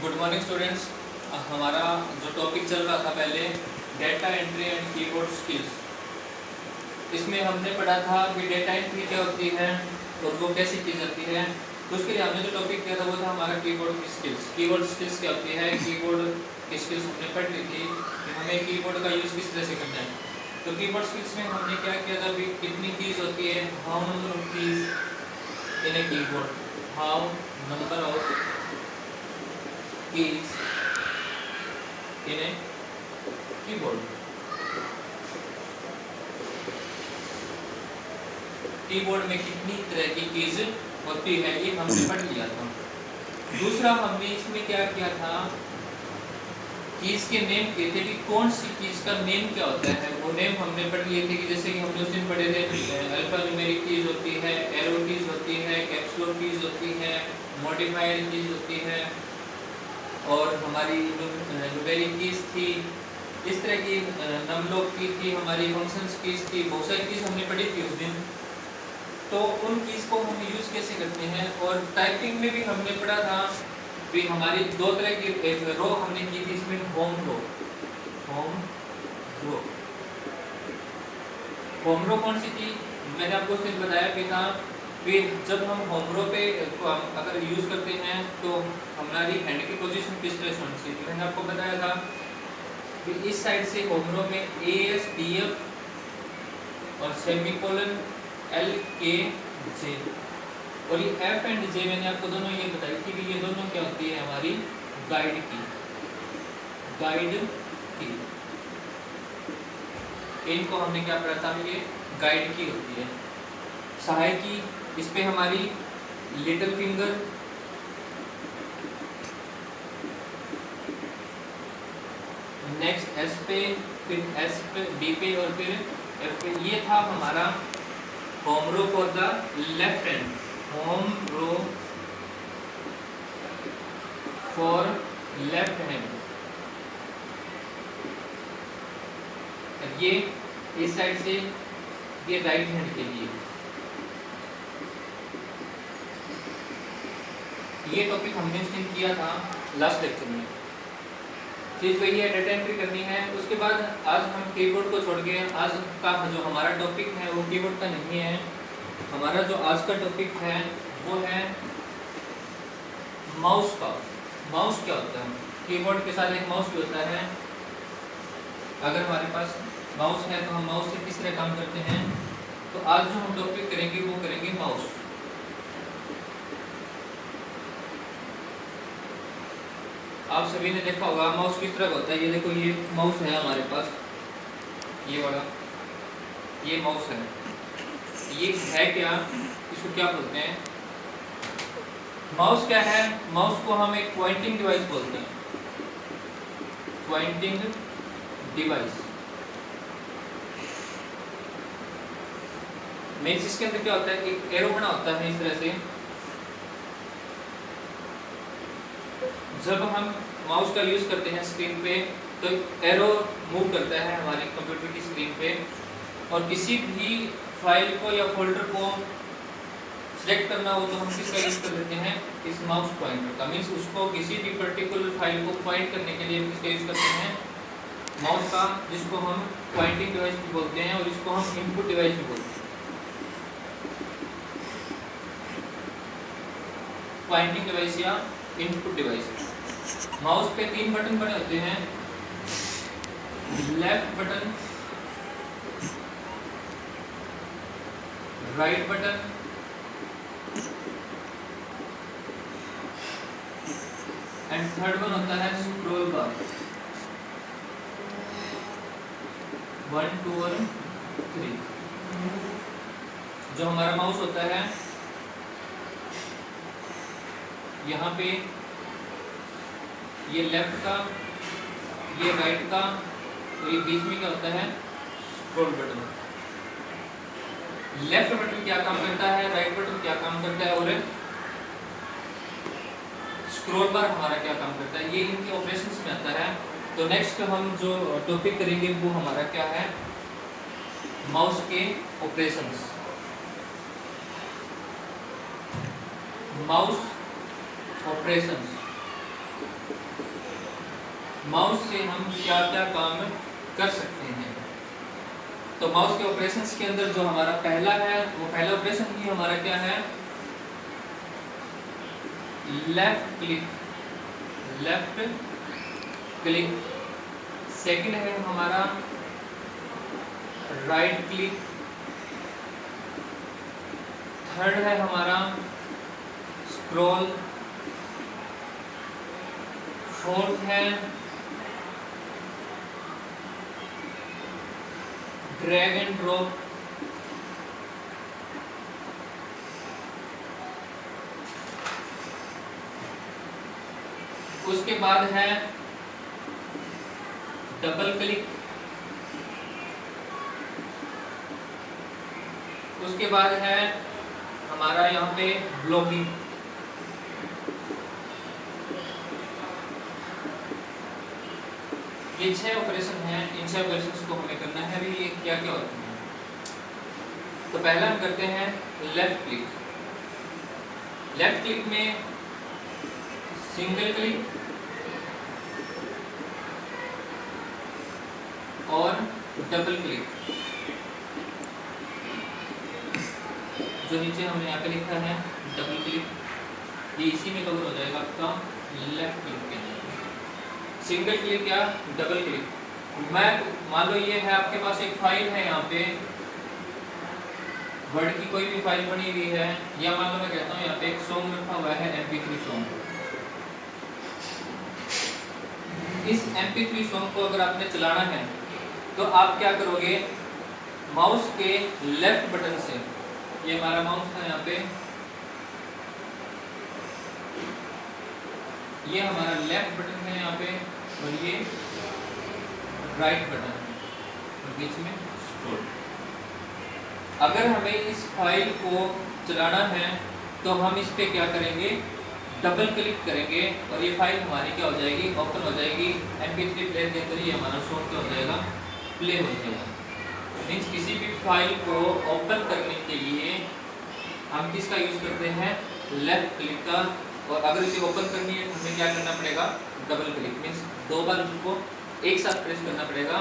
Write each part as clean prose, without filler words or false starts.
Good morning students. हमारा जो topic चल रहा था पहले data entry and keyboard skills, इसमें हमने पढ़ा था कि डेटा एंट्री क्या होती है और वो कैसे की जाती है। तो उसके लिए हमने जो टॉपिक किया था वो था हमारा कीबोर्ड की स्किल्स। कीबोर्ड स्किल्स क्या होती है, कीबोर्ड की स्किल्स हमने पढ़ ली थी कि हमें कीबोर्ड का यूज़ किस तरह से करना है। तो कीबोर्ड स्किल्स में हमने क्या किया था, अभी कितनी कीज होती है, how number of keys in a keyboard, how number of keys in a keyboard। Keyboard में कितनी तरह की कीज होती है ये हमने पढ़ लिया था। दूसरा हमने इसमें क्या किया था, कीज के नेम किए थे कि कौन सी कीज का नेम क्या होता है। वो नेम हमने पढ़ लिए थे कि जैसे कि हमने उस दिन पढ़े थे अल्फा न्यूमेरिक कीज होती है, एरो कीज होती है, कैप्सूल कीज होती है, मॉडिफायर कीज होती है और हमारी न्यूमेरिक कीज थी। इस तरह की नमलोक की थी, हमारी फंक्शंस कीज थी, बहुत सारी कीज हमने पढ़ी थी उस दिन। तो उन कीज को हम यूज़ कैसे करते हैं। और टाइपिंग में भी हमने पढ़ा था भी हमारी दो तरह की एक रो हमने की थी इसमें, होम रो। होम रो कौन सी थी, मैंने आपको सिर्फ बताया भी था फिर जब हम होम रो पे अगर यूज़ करते हैं तो हमारी हैंड की पोजीशन किस तरह से होनी चाहिए। मैंने आपको बताया था कि इस साइड से होम रो में AS DF और सेमीकोलन LK J, और ये F एंड J मैंने आपको दोनों ये बताई थी कि ये दोनों क्या होती है, हमारी गाइड की। इनको हमने क्या पढ़ा था, ये गाइड की होती है। सहायक की, इस पे हमारी लिटिल फिंगर, नेक्स्ट S पे, फिर S पे, D पे और फिर F पे। ये था हमारा home row for the left hand, home row for left hand. ये इस साइड से, ये राइट हैंड के लिए। ये टॉपिक हमने उस दिन किया था लास्ट लेक्चर में। चीज वही है, डेटा एंट्री करनी है। उसके बाद आज हम कीबोर्ड को छोड़ के, आज का जो हमारा टॉपिक है वो कीबोर्ड का नहीं है। हमारा जो आज का टॉपिक है वो है माउस का। माउस क्या होता है, कीबोर्ड के साथ एक माउस भी होता है। अगर हमारे पास माउस है तो हम माउस से किस तरह काम करते हैं। तो आज जो हम टॉपिक करेंगे वो करेंगे माउस। आप सभी ने देखा होगा माउस किस तरह का होता है। ये देखो, ये माउस है हमारे पास, ये वाला, ये माउस है। ये है क्या, इसको क्या बोलते हैं, माउस क्या है। माउस को हम एक पॉइंटिंग डिवाइस बोलते हैं, पॉइंटिंग डिवाइस। मीन्स इसके अंदर क्या होता है, एक एरो बना होता है इस तरह से। जब हम माउस का यूज करते हैं स्क्रीन पे तो एरो मूव करता है हमारे कंप्यूटर की स्क्रीन पे, और किसी भी फाइल को या फोल्डर को सिलेक्ट करना हो तो हम किसका यूज कर लेते हैं, इस माउस पॉइंटर का। मीन्स उसको किसी भी पर्टिकुलर फाइल को पॉइंट करने के लिए किसका यूज करते हैं, माउस का, जिसको हम पॉइंटिंग डिवाइस भी बोलते हैं और इसको हम इनपुट डिवाइस भी बोलते हैं। पॉइंटिंग डिवाइस या इनपुट डिवाइस। माउस पे 3 बटन बने होते हैं, left button, right button and third one होता है स्क्रॉल बार। 1 2 और 3। जो हमारा माउस होता है यहाँ पे, ये लेफ्ट का, ये राइट का, तो ये बीच में क्या होता है, स्क्रॉल बटन। लेफ्ट बटन क्या काम करता है, राइट बटन क्या काम करता है, और स्क्रॉल बार हमारा क्या काम करता है, ये इनके ऑपरेशंस में आता है। तो नेक्स्ट हम जो टॉपिक करेंगे वो हमारा क्या है, माउस के ऑपरेशंस। माउस ऑपरेशंस माउस से हम क्या क्या काम कर सकते हैं। तो माउस के ऑपरेशंस के अंदर जो हमारा पहला है वो पहला ऑपरेशन ही हमारा क्या है, लेफ्ट क्लिक। सेकंड है हमारा राइट क्लिक। थर्ड है हमारा स्क्रॉल। फोर्थ है ड्रैग एंड ड्रॉप। उसके बाद है डबल क्लिक। उसके बाद है हमारा यहाँ पे ब्लॉकिंग। ये 6 ऑपरेशन हैं। इन 6 ऑपरेशंस को हमें करना है। अभी ये क्या क्या होते हैं, तो पहला हम करते हैं लेफ्ट क्लिक। लेफ्ट क्लिक में सिंगल क्लिक और डबल क्लिक। जो नीचे हमने यहाँ पे लिखा है डबल क्लिक, ये इसी में कवर हो जाएगा आपका लेफ्ट क्लिक के अंदर। सिंगल क्लिक या डबल क्लिक। मैं मान लो ये है आपके पास एक फाइल है, यहाँ पे वर्ड की कोई भी फाइल बनी हुई है, या मान लो मैं कहता हूँ यहाँ पे एक सॉन्ग रखा हुआ है MP3 सॉन्ग। इस MP3 सॉन्ग को अगर आपने चलाना है तो आप क्या करोगे, माउस के लेफ्ट बटन से, ये हमारा माउस है यहाँ पे, ये हमारा लेफ्ट बटन है यहाँ पे, और ये राइट बटन है, और बीच में स्क्रॉल। अगर हमें इस फाइल को चलाना है तो हम इस पे क्या करेंगे, डबल क्लिक करेंगे, और ये फाइल हमारी क्या हो जाएगी, ओपन हो जाएगी। MP3 प्लेयर के अंदर ये हमारा सॉन्ग क्या हो जाएगा, प्ले हो जाएगा। मीन्स किसी भी फाइल को ओपन करने के लिए हम किसका यूज करते हैं, लेफ्ट क्लिक का। और अगर इसे ओपन करनी है तो हमें क्या करना पड़ेगा, डबल क्लिक। मीन्स 2 बार उसको एक साथ प्रेस करना पड़ेगा।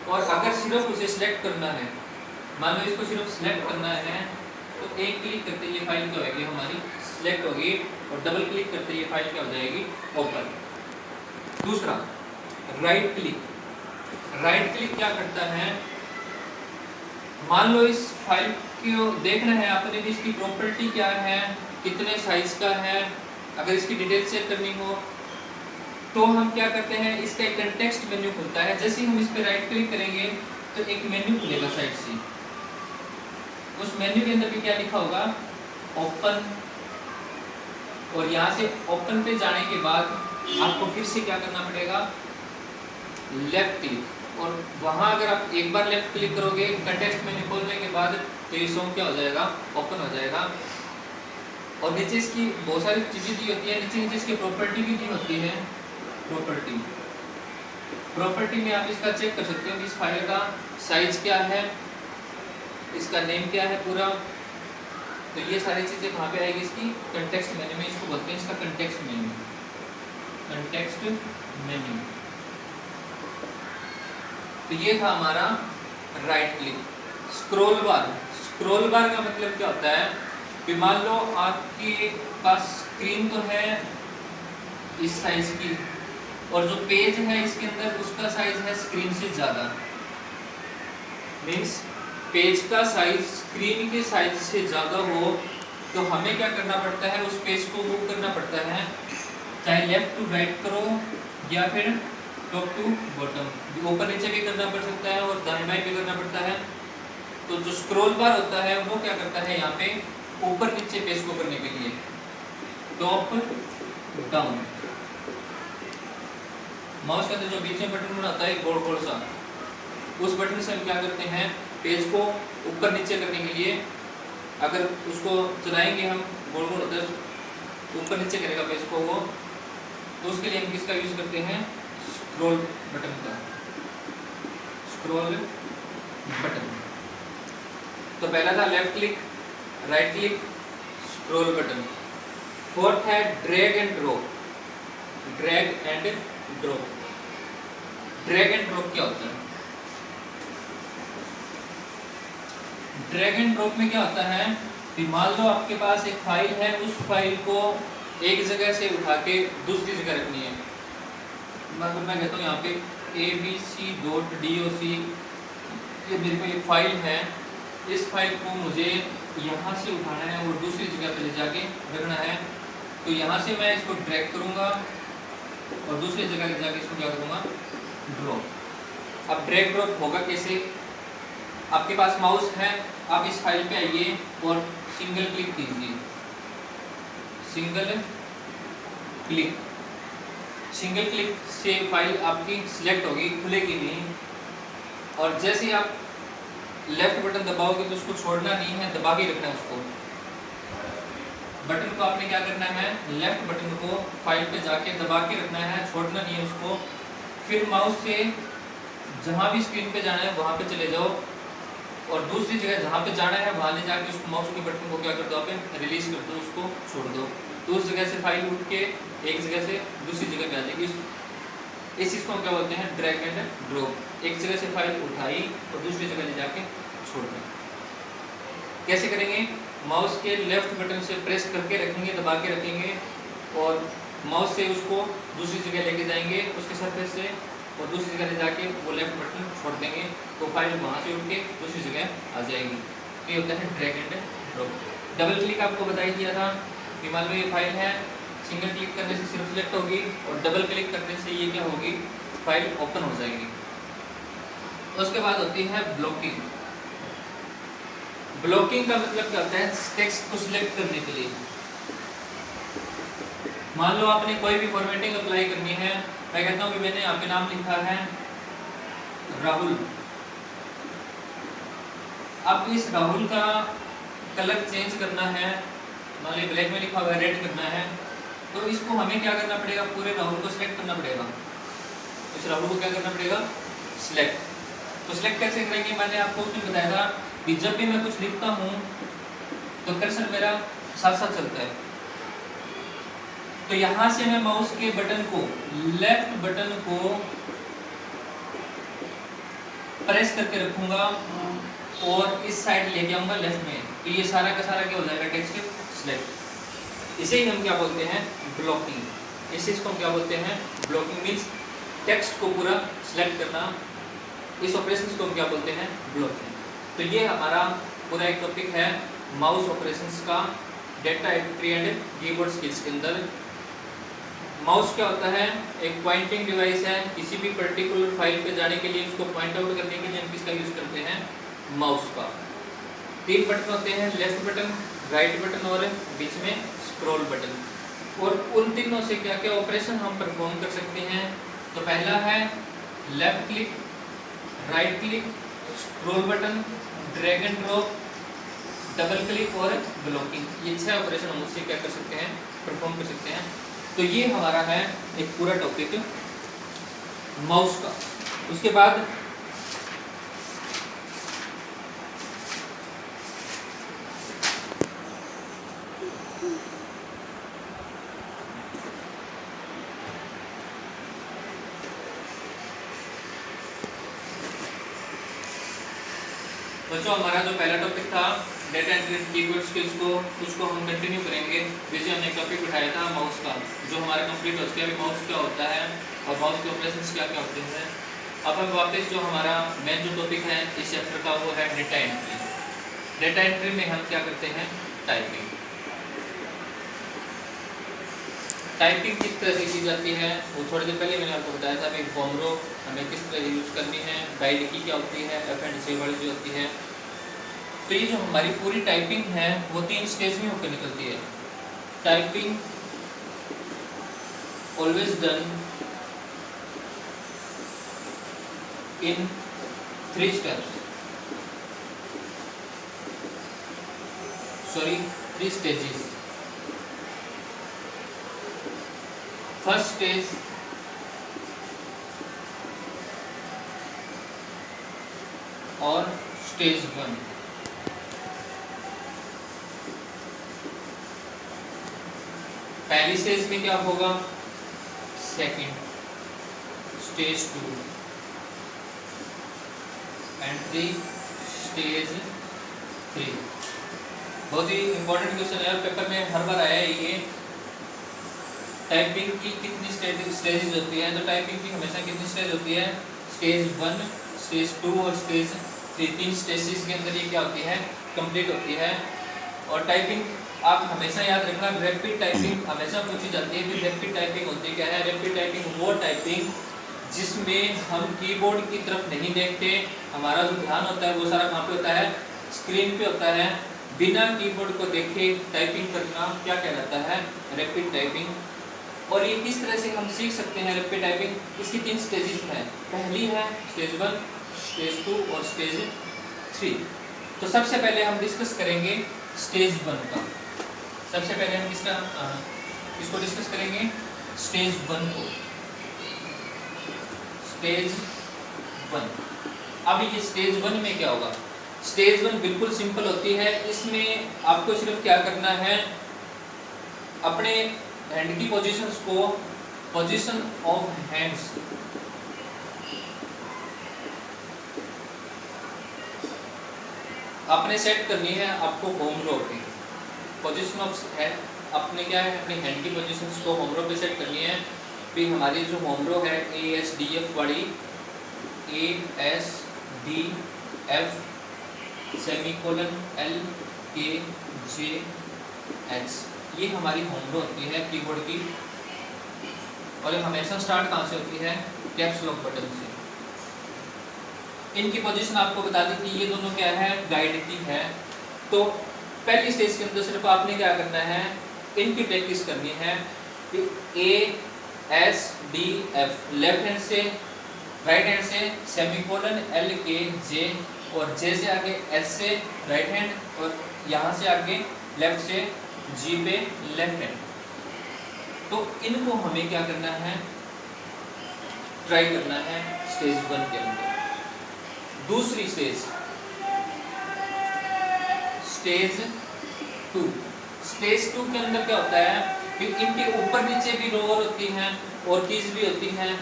और अगर सिर्फ उसे सिलेक्ट करना है, मान लो इसको सिर्फ सिलेक्ट करना है, तो एक क्लिक करते ये फाइल क्या होगी, हमारी सिलेक्ट होगी, और डबल क्लिक करते ये फाइल क्या हो जाएगी, ओपन। दूसरा राइट क्लिक। राइट क्लिक क्या करता है, मान लो इस फाइल को देखना है आपने भी, इसकी प्रॉपर्टी क्या है, कितने साइज का है, अगर इसकी डिटेल चेक करनी हो तो हम क्या करते हैं, इसका एक कंटेक्स्ट मेन्यू खुलता है। जैसे ही हम इस पे राइट क्लिक करेंगे तो एक मेन्यू खुलेगा साइड से। उस मेन्यू के अंदर भी क्या लिखा होगा, ओपन। और यहाँ से ओपन पे जाने के बाद आपको फिर से क्या करना पड़ेगा, लेफ्ट क्लिक। और वहाँ अगर आप एक बार लेफ्ट क्लिक करोगे कंटेक्स्ट मेन्यू खोलने के बाद, तो ये सॉन्ग क्या हो जाएगा, ओपन हो जाएगा। और नीचे इसकी बहुत सारी चीज़ें दी होती है, नीचे इसकी प्रॉपर्टी भी दी होती है। प्रॉपर्टी में आप इसका चेक कर सकते हो कि इस फाइल का साइज क्या है, इसका नेम क्या है पूरा। तो ये सारी चीज़ें कहाँ पे आएगी, इसकी कंटेक्स्ट मेन्यू में। इसको बोलते हैं इसका कंटेक्स्ट मेन्यू, कंटेक्स्ट मेन्यू। तो ये था हमारा राइट क्लिक। स्क्रॉल बार। स्क्रॉल बार का मतलब क्या होता है कि मान लो आपके पास स्क्रीन तो है इस साइज की, और जो पेज है इसके अंदर उसका साइज है स्क्रीन से ज़्यादा। मीन्स पेज का साइज स्क्रीन के साइज से ज़्यादा हो तो हमें क्या करना पड़ता है, उस पेज को मूव करना पड़ता है, चाहे लेफ्ट टू राइट करो या फिर टॉप टू बॉटम, ऊपर नीचे भी करना पड़ सकता है और दाएं बाएं भी करना पड़ता है। तो जो स्क्रॉल बार होता है वो क्या करता है, यहाँ पे ऊपर नीचे पेज को करने के लिए टॉप डाउन। माउस के अंदर जो बीच में बटन बनाता है गोल गोल सा, उस बटन से हम क्या करते हैं, पेज को ऊपर नीचे करने के लिए, अगर उसको चलाएंगे हम गोल गोल होता है ऊपर नीचे करेगा पेज को वो, तो उसके लिए हम किसका यूज करते हैं, स्क्रॉल बटन का, स्क्रॉल बटन। तो पहला था left click, right click, scroll button. Fourth है drag and drop, drag and drop. Drag and drop क्या होता है? ड्रैग एंड ड्रॉप में क्या होता है कि मान लो आपके पास एक फाइल है, उस फाइल को एक जगह से उठा के दूसरी जगह रखनी है। मतलब मैं कहता हूँ यहाँ पे abc.doc, ये मेरे को एक फाइल है, इस फाइल को मुझे यहाँ से उठाना है और दूसरी जगह पे ले जाके रखना है। तो यहाँ से मैं इसको ड्रैग करूँगा और दूसरी जगह ले जाके इसको क्या करूँगा, ड्रॉप। अब ड्रैग ड्रॉप होगा कैसे? आपके पास माउस है, आप इस फाइल पे आइए और सिंगल क्लिक कीजिए, सिंगल क्लिक। सिंगल क्लिक से फाइल आपकी सिलेक्ट होगी, खुलेगी नहीं। और जैसे ही आप लेफ्ट बटन दबाओगे तो उसको छोड़ना नहीं है, दबा के रखना है उसको। बटन को आपने क्या करना है, लेफ्ट बटन को फाइल पे जाके दबा के रखना है, छोड़ना नहीं है उसको। फिर माउस से जहाँ भी स्क्रीन पे जाना है वहाँ पे चले जाओ और दूसरी जगह जहाँ पे जाना है वहाँ ले जाके उस माउस के बटन को क्या कर दो, आप रिलीज कर दो, उसको छोड़ दो। तो उस जगह से फाइल उठ के एक जगह से दूसरी जगह पे आ जाएगी। इस चीज़ को हम क्या बोलते हैं, ड्रैग एंड ड्रॉप। एक जगह से फाइल उठाई और दूसरी जगह ले जाके छोड़ दें। कैसे करेंगे? माउस के लेफ्ट बटन से प्रेस करके रखेंगे, दबा के रखेंगे और माउस से उसको दूसरी जगह लेके जाएंगे उसके सरफेस से, और दूसरी जगह ले जाके वो लेफ्ट बटन छोड़ देंगे तो फाइल वहाँ से उठ के दूसरी जगह आ जाएगी। तो ये होता है drag and drop. Double click आपको बता ही दिया था कि मान लो ये फाइल है, सिंगल क्लिक करने से सिर्फ सिलेक्ट होगी और डबल क्लिक करने से ये क्या होगी, फाइल ओपन हो जाएगी। उसके बाद होती है ब्लॉकिंग। ब्लॉकिंग का मतलब क्या होता है, टेक्स्ट को सिलेक्ट करने के लिए। मान लो आपने कोई भी फॉर्मेटिंग अप्लाई करनी है, मैं कहता हूँ कि मैंने आपके नाम लिखा है राहुल। अब इस राहुल का कलर चेंज करना है, मान लो ब्लैक में लिखा हुआ है, रेड करना है, तो इसको हमें क्या करना पड़ेगा, पूरे राहुल को सिलेक्ट करना पड़ेगा। इस राहुल को क्या करना पड़ेगा, सिलेक्ट। तो सिलेक्ट कैसे करेंगे, मैंने आपको उसमें बताया था कि जब भी मैं कुछ लिखता हूँ तो कर्सर मेरा साथ साथ चलता है। तो यहाँ से मैं माउस के बटन को, लेफ्ट बटन को प्रेस करके रखूंगा और इस साइड लेके आऊंगा लेफ्ट में, तो ये सारा का सारा क्या हो जाएगा, टेक्स्ट सिलेक्ट। इसे ही हम क्या बोलते हैं, ब्लॉकिंग। इस चीज को हम क्या बोलते हैं, ब्लॉकिंग। मीन्स टेक्स्ट को पूरा सिलेक्ट करना। इस ऑपरेशन को हम क्या बोलते हैं, ब्लॉकिंग। तो ये हमारा पूरा एक टॉपिक है माउस ऑपरेशंस का data entry and keyboard skills के अंदर। माउस क्या होता है, एक पॉइंटिंग डिवाइस है। किसी भी पर्टिकुलर फाइल पे जाने के लिए, उसको पॉइंट आउट करने के लिए हम किसका यूज करते हैं, माउस का। 3 बटन होते हैं, लेफ्ट बटन, राइट बटन और बीच में स्क्रॉल बटन। और उन तीनों से क्या क्या ऑपरेशन हम परफॉर्म कर सकते हैं। तो पहला है left click, right click, scroll button, drag and drop, double click और ब्लॉकिंग। ये 6 ऑपरेशन हम उससे क्या कर सकते हैं, परफॉर्म कर सकते हैं। तो ये हमारा है एक पूरा टॉपिक माउस का। उसके बाद बच्चों हमारा जो पहला टॉपिक था डेटा एंट्री कीबोर्ड स्किल्स को, उसको हम कंटिन्यू करेंगे। जैसे हमने एक टॉपिक उठाया था माउस का, जो हमारा कंप्लीट हो चुका है। माउस क्या होता है और माउस के ऑपरेशंस क्या क्या होते हैं। अब हम वापस जो हमारा मेन जो टॉपिक है इस चैप्टर का, वो है डेटा एंट्री। डेटा एंट्री में हम क्या करते हैं, टाइपिंग। टाइपिंग किस तरह से की जाती है वो थोड़ी देर पहले मैंने आपको बताया था। अभी फॉर्मरो हमें किस तरह यूज़ करनी है, गाइड की क्या होती है, एफ एंड सी वाली जो होती है। तो ये जो हमारी पूरी टाइपिंग है वो 3 स्टेज में होकर निकलती है। Typing always done in 3 steps, sorry 3 stages. First stage और स्टेज 1। पहली स्टेज में क्या होगा, सेकंड, स्टेज 2 एंट्री स्टेज 3। बहुत ही इंपॉर्टेंट क्वेश्चन है, पेपर में हर बार आया है ये। टाइपिंग की कितनी स्टेजेस होती है? तो टाइपिंग की हमेशा कितनी स्टेज होती है? स्टेज 1, स्टेज 2 और स्टेज 3। 3 स्टेजेस के अंदर ये क्या होती है? कंप्लीट होती है। और टाइपिंग आप हमेशा याद रखना, रैपिड टाइपिंग हमेशा पूछी जाती है कि रैपिड टाइपिंग होती क्या है? रैपिड टाइपिंग वो टाइपिंग जिसमें हम कीबोर्ड की तरफ नहीं देखते, हमारा जो ध्यान होता है वो सारा कहाँ पे होता है? स्क्रीन पे होता है। बिना कीबोर्ड को देखे टाइपिंग करना क्या कहलाता है? Rapid typing. और ये किस तरह से हम सीख सकते हैं रैपिड टाइपिंग? इसकी 3 स्टेजेस हैं। पहली है स्टेज 1, स्टेज 2 और स्टेज 3। तो सबसे पहले हम डिस्कस करेंगे स्टेज 1 का। सबसे पहले हम इसको डिस्कस करेंगे स्टेज 1 को। स्टेज 1। अब ये स्टेज 1 में क्या होगा? स्टेज 1 बिल्कुल सिंपल होती है। इसमें आपको सिर्फ क्या करना है, अपने हैंड की पोजीशंस को, पोजीशन ऑफ हैंड्स अपने सेट करनी है। आपको होम रो की पोजीशन ऑफ हैंड अपने क्या है, अपनी हैंड की पोजीशंस को होम रो पे सेट करनी है। भी हमारी जो होम रो है ASDF वाली, ASDF सेमीकोलन LKJH, ये हमारी होम रो होती है कीबोर्ड की। और ये हमेशा स्टार्ट कहाँ से होती है? कैप्स लॉक बटन से। इनकी पोजीशन आपको बता दी कि ये दोनों क्या है? गाइड की है। तो पहली स्टेज के अंदर सिर्फ आपने क्या करना है, इनकी प्रैक्टिस करनी है। ASDF लेफ्ट हैंड से, राइट हैंड से सेमीकोलन LKJ, और J से आगे S से राइट हैंड, और यहाँ से आगे लेफ्ट से G पे लेफ्ट हैंड। तो इनको हमें क्या करना है? ट्राई करना है स्टेज 1 के अंदर। दूसरी स्टेज स्टेज 2। स्टेज 2 के अंदर क्या होता है कि इनके ऊपर नीचे भी रोवर होती हैं और कीज भी होती हैं।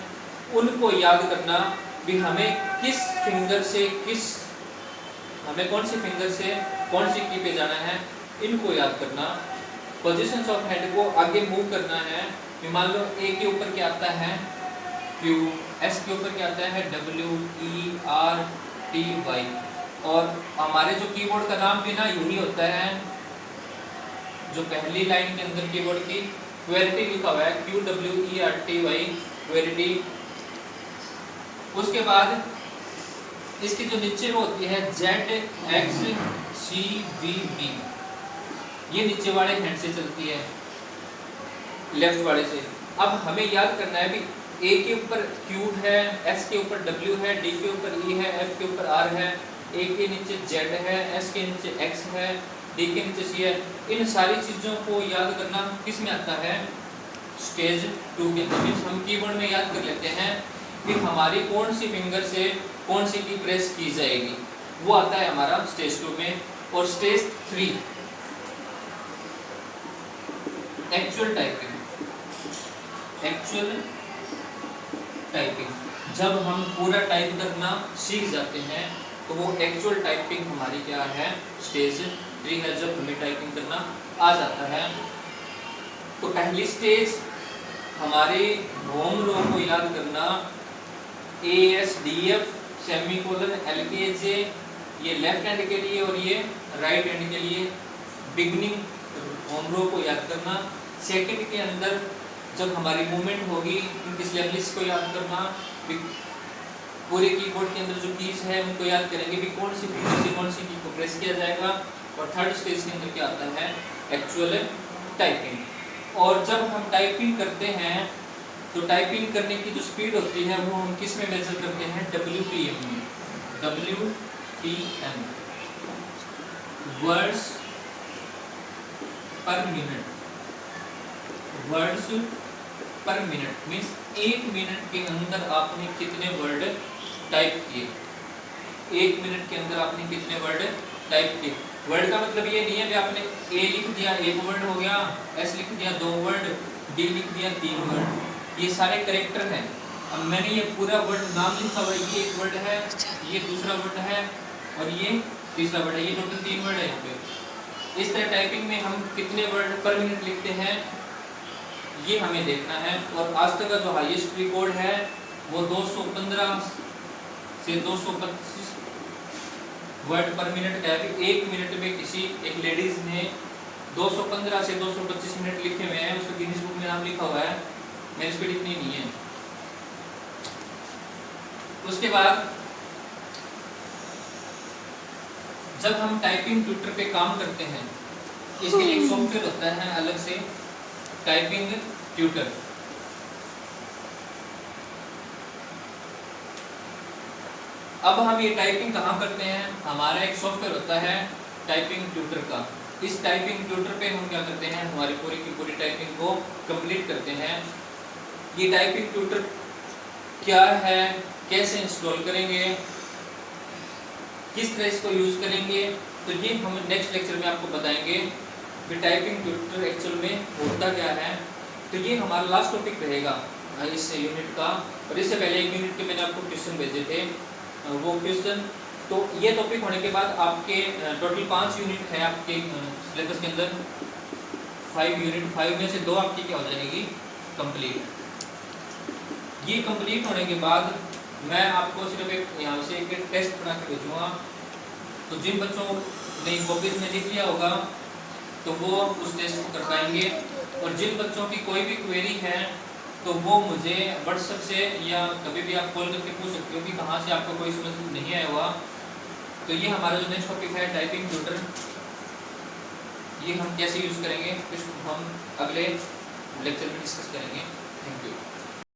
उनको याद करना भी हमें किस फिंगर से हमें कौन सी फिंगर से कौन सी की पे जाना है, इनको याद करना। पोजीशंस ऑफ हैंड को आगे मूव करना है। मान लो A के ऊपर क्या आता है? Q, S के ऊपर क्या आता है? W, E, R, T, Y। और हमारे जो कीबोर्ड का नाम भी ना यूं ही होता है। जो पहली लाइन के अंदर कीबोर्ड की क्वेरिटी लिखा हुआ है QWERTY, क्वेरिटी। उसके बाद इसकी जो नीचे वो होती है ZXCBB, ये नीचे वाले हैंड से चलती है, लेफ्ट वाले से। अब हमें याद करना है भी A के ऊपर Q है, S के ऊपर W है, D के ऊपर E है, F के ऊपर R है, A के नीचे Z है, S के नीचे X है, D के नीचे C है। इन सारी चीज़ों को याद करना किस में आता है? स्टेज 2 के अंदर। हम कीबोर्ड में याद कर लेते हैं कि हमारी कौन सी फिंगर से कौन सी की प्रेस की जाएगी, वो आता है हमारा स्टेज 2 में। और stage 3 actual typing. Actual typing जब हम पूरा टाइप करना सीख जाते हैं तो वो एक्चुअल टाइपिंग हमारी क्या है? स्टेज 3 है, जब हमें टाइपिंग करना आ जाता है। तो पहली स्टेज हमारे होम रो को याद करना, ASDF सेमीकोलन LKJ, ये लेफ्ट हैंड के लिए और ये राइट हैंड के लिए। बिगनिंग होम रो को याद करना। सेकंड के अंदर जब हमारी मूवमेंट होगी, इनकी स्लैब लिस्ट को याद करना। पूरे कीबोर्ड के अंदर जो कीज है उनको याद करेंगे भी कौन सी फिंगर से कौन सी की को प्रेस किया जाएगा। और थर्ड स्टेज के अंदर क्या आता है? Actual typing. और जब हम टाइपिंग करते हैं तो टाइपिंग करने की जो स्पीड होती है वो हम किस में मेजर करते हैं? WPM में। WPM वर्ड्स पर मिनट। वर्ड्स पर मिनट मीन्स 1 मिनट के अंदर आपने कितने वर्ड टाइप किए। 1 मिनट के अंदर आपने कितने वर्ड टाइप किए। वर्ड का मतलब ये नहीं है कि आपने A लिख दिया 1 वर्ड हो गया, S लिख दिया 2 वर्ड, D लिख दिया 3 वर्ड। ये सारे कैरेक्टर हैं। अब मैंने ये पूरा वर्ड नाम लिखा हुआ है, ये एक वर्ड है, ये दूसरा वर्ड है और ये तीसरा वर्ड है, ये टोटल 3 वर्ड है यहाँ पे। इस तरह टाइपिंग में हम कितने वर्ड पर मिनट लिखते हैं ये हमें देखना है। और आज तक का जो हाईएस्ट रिकॉर्ड है वो 215 से 225 वर्ड पर मिनट का है। 1 मिनट में किसी एक लेडीज ने 215 से 225 मिनट लिखे हुए हैं, उसको गिनीज बुक में नाम लिखा हुआ है, मेरी स्पीड इतनी नहीं है। उसके बाद जब हम टाइपिंग ट्यूटर पे काम करते हैं, इसके लिए एक सॉफ्टवेयर होता है अलग से, टाइपिंग ट्यूटर। अब हम ये टाइपिंग कहाँ करते हैं, हमारा एक सॉफ्टवेयर होता है टाइपिंग ट्यूटर का। इस टाइपिंग ट्यूटर पे हम क्या करते हैं, हमारी पूरी की पूरी टाइपिंग को कंप्लीट करते हैं। ये टाइपिंग ट्यूटर क्या है, कैसे इंस्टॉल करेंगे, किस तरह इसको यूज करेंगे, तो ये हम नेक्स्ट लेक्चर में आपको बताएंगे कि टाइपिंग ट्यूटर एक्चुअल में होता क्या है। तो ये हमारा लास्ट टॉपिक रहेगा इस यूनिट का। और इससे पहले एक यूनिट के मैंने आपको क्वेश्चन भेजे थे, वो क्वेश्चन, तो ये टॉपिक होने के बाद आपके टोटल 5 यूनिट है आपके सिलेबस के अंदर, 5 यूनिट, 5 में से 2 आपकी क्या हो जाएगी, कंप्लीट। ये कंप्लीट होने के बाद मैं आपको सिर्फ एक यहाँ से एक टेस्ट बना के भेजूँगा। तो जिन बच्चों ने कॉपीज में लिख लिया होगा तो वो उस टेस्ट को कर पाएंगे, और जिन बच्चों की कोई भी क्वेरी है तो वो मुझे व्हाट्सएप से या कभी भी आप कॉल करके पूछ सकते हो कि कहाँ से आपको कोई समझ नहीं आया हुआ। तो ये हमारा जो नेक्स्ट टॉपिक है टाइपिंग ट्यूटर, ये हम कैसे यूज़ करेंगे इसको हम अगले लेक्चर में डिस्कस करेंगे।